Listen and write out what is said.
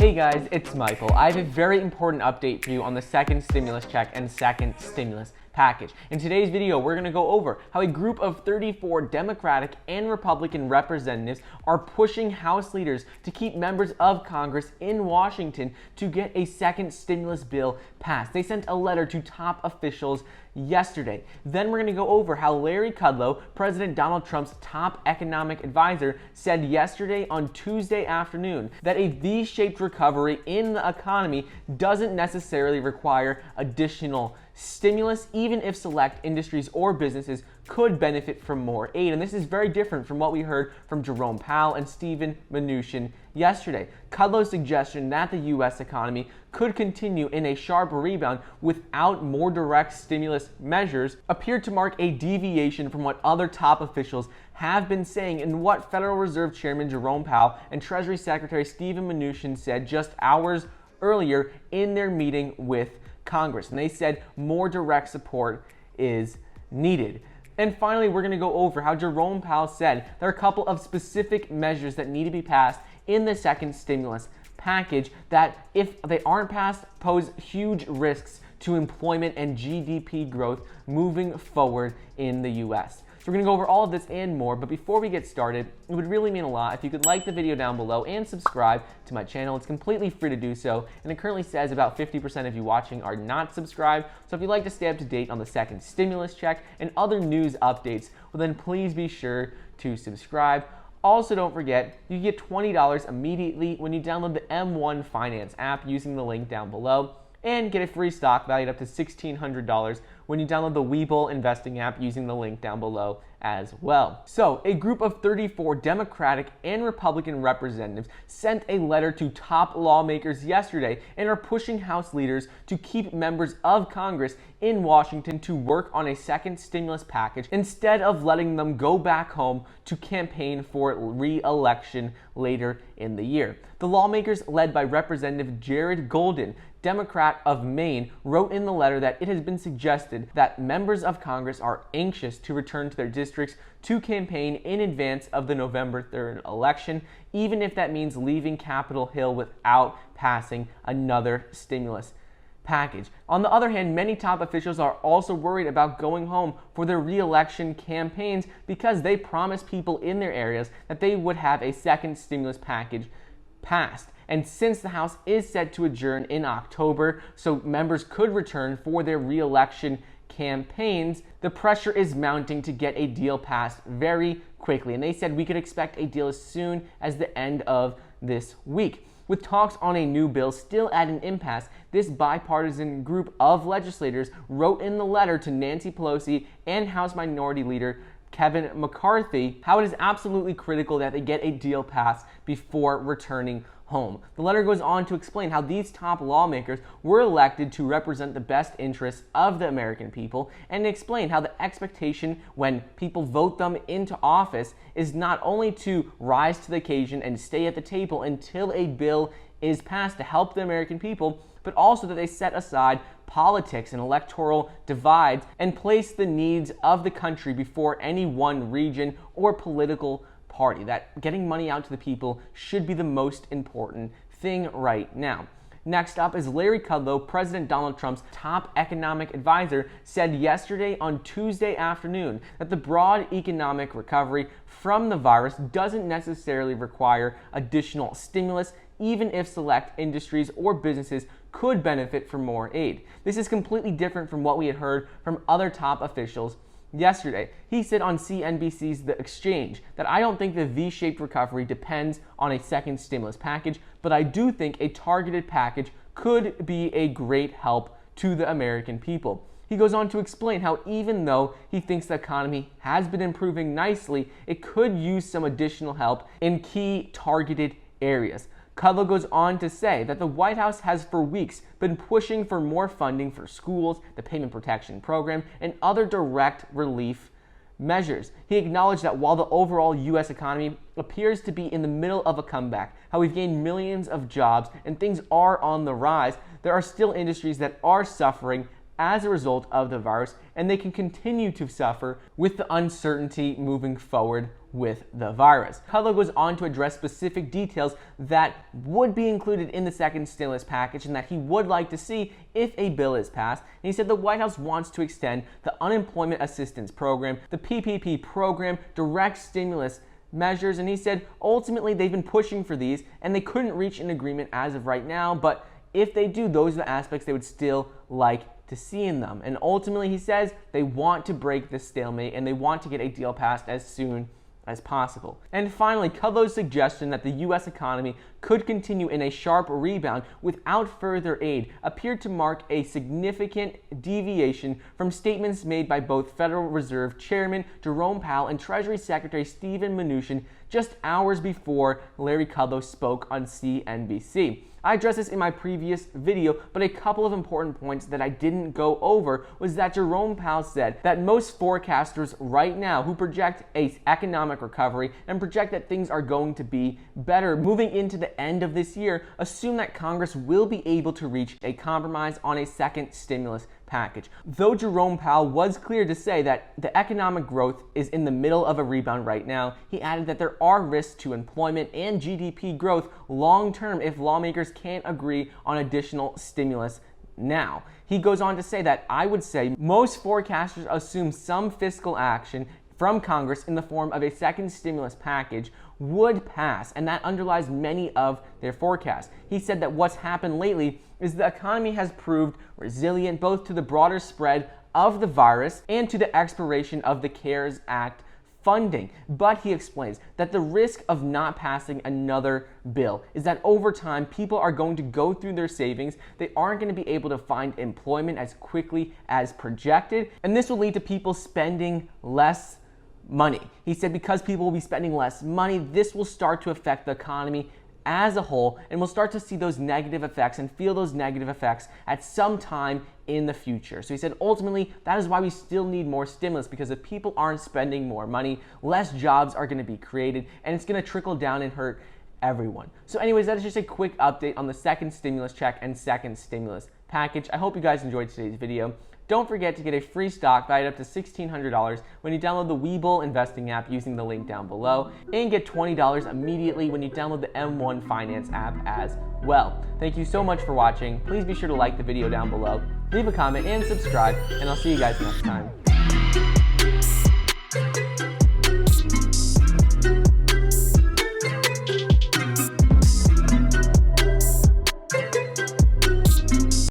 Hey guys, it's Michael. I have a very important update for you on the second stimulus check and second stimulus package. In today's video, we're going to go over how a group of 34 Democratic and Republican representatives are pushing House leaders to keep members of Congress in Washington to get a second stimulus bill passed. They sent a letter to top officials yesterday. Then we're going to go over how Larry Kudlow, President Donald Trump's top economic advisor, said yesterday on Tuesday afternoon that a V-shaped recovery in the economy doesn't necessarily require additional stimulus, even if select industries or businesses could benefit from more aid. And this is very different from what we heard from Jerome Powell and Steven Mnuchin yesterday. Kudlow's suggestion that the U.S. economy could continue in a sharp rebound without more direct stimulus measures appeared to mark a deviation from what other top officials have been saying and what Federal Reserve Chairman Jerome Powell and Treasury Secretary Steven Mnuchin said just hours earlier in their meeting with Congress. And they said more direct support is needed. And finally, we're going to go over how Jerome Powell said there are a couple of specific measures that need to be passed in the second stimulus package that, if they aren't passed, pose huge risks to employment and GDP growth moving forward in the U.S. So we're going to go over all of this and more, but before we get started, it would really mean a lot if you could like the video down below and subscribe to my channel. It's completely free to do so, and it currently says about 50% of you watching are not subscribed. So if you'd like to stay up to date on the second stimulus check and other news updates, well then please be sure to subscribe. Also, don't forget, you get $20 immediately when you download the M1 Finance app using the link down below, and get a free stock valued up to $1,600 when you download the Webull investing app using the link down below as well. So, a group of 34 Democratic and Republican representatives sent a letter to top lawmakers yesterday and are pushing House leaders to keep members of Congress in Washington to work on a second stimulus package instead of letting them go back home to campaign for re-election later in the year. The lawmakers, led by Representative Jared Golden, Democrat of Maine, wrote in the letter that it has been suggested that members of Congress are anxious to return to their districts to campaign in advance of the November 3rd election, even if that means leaving Capitol Hill without passing another stimulus package. On the other hand, many top officials are also worried about going home for their re-election campaigns because they promised people in their areas that they would have a second stimulus package passed. And since the House is set to adjourn in October, so members could return for their re-election campaigns, the pressure is mounting to get a deal passed very quickly. And they said we could expect a deal as soon as the end of this week. With talks on a new bill still at an impasse, this bipartisan group of legislators wrote in the letter to Nancy Pelosi and House Minority Leader Kevin McCarthy how it is absolutely critical that they get a deal passed before returning home. The letter goes on to explain how these top lawmakers were elected to represent the best interests of the American people, and explain how the expectation when people vote them into office is not only to rise to the occasion and stay at the table until a bill is passed to help the American people, but also that they set aside politics and electoral divides and place the needs of the country before any one region or political party. That getting money out to the people should be the most important thing right now. Next up is Larry Kudlow, President Donald Trump's top economic advisor, said yesterday on Tuesday afternoon that the broad economic recovery from the virus doesn't necessarily require additional stimulus, even if select industries or businesses could benefit from more aid. This is completely different from what we had heard from other top officials yesterday. He said on CNBC's The Exchange that I don't think the V-shaped recovery depends on a second stimulus package, but I do think a targeted package could be a great help to the American people. He goes on to explain how even though he thinks the economy has been improving nicely, it could use some additional help in key targeted areas. Kudlow goes on to say that the White House has for weeks been pushing for more funding for schools, the Payment Protection Program, and other direct relief measures. He acknowledged that while the overall U.S. economy appears to be in the middle of a comeback, how we've gained millions of jobs and things are on the rise, there are still industries that are suffering as a result of the virus, and they can continue to suffer with the uncertainty moving forward with the virus. Kudlow goes on to address specific details that would be included in the second stimulus package and that he would like to see if a bill is passed. And he said the White House wants to extend the Unemployment Assistance Program, the PPP program, direct stimulus measures, and he said ultimately they've been pushing for these and they couldn't reach an agreement as of right now, but if they do, those are the aspects they would still like to see in them. And ultimately, he says they want to break this stalemate and they want to get a deal passed as soon as possible. And finally, Kudlow's suggestion that the U.S. economy could continue in a sharp rebound without further aid appeared to mark a significant deviation from statements made by both Federal Reserve Chairman Jerome Powell and Treasury Secretary Steven Mnuchin just hours before Larry Kudlow spoke on CNBC. I addressed this in my previous video, but a couple of important points that I didn't go over was that Jerome Powell said that most forecasters right now who project an economic recovery and project that things are going to be better moving into the end of this year assume that Congress will be able to reach a compromise on a second stimulus package. Though Jerome Powell was clear to say that the economic growth is in the middle of a rebound right now, he added that there are risks to employment and GDP growth long term if lawmakers can't agree on additional stimulus now. He goes on to say that I would say most forecasters assume some fiscal action from Congress in the form of a second stimulus package would pass, and that underlies many of their forecasts. He said that what's happened lately is the economy has proved resilient both to the broader spread of the virus and to the expiration of the CARES Act funding. But he explains that the risk of not passing another bill is that over time people are going to go through their savings, they aren't going to be able to find employment as quickly as projected, and this will lead to people spending less money. He said because people will be spending less money, this will start to affect the economy as a whole, and we'll start to see those negative effects and feel those negative effects at some time in the future. So he said ultimately that is why we still need more stimulus, because if people aren't spending more money, less jobs are going to be created and it's going to trickle down and hurt everyone. So anyways, that is just a quick update on the second stimulus check and second stimulus package. I hope you guys enjoyed today's video. Don't forget to get a free stock valued up to $1,600 when you download the Webull investing app using the link down below, and get $20 immediately when you download the M1 Finance app as well. Thank you so much for watching. Please be sure to like the video down below, leave a comment, and subscribe, and I'll see you guys next time.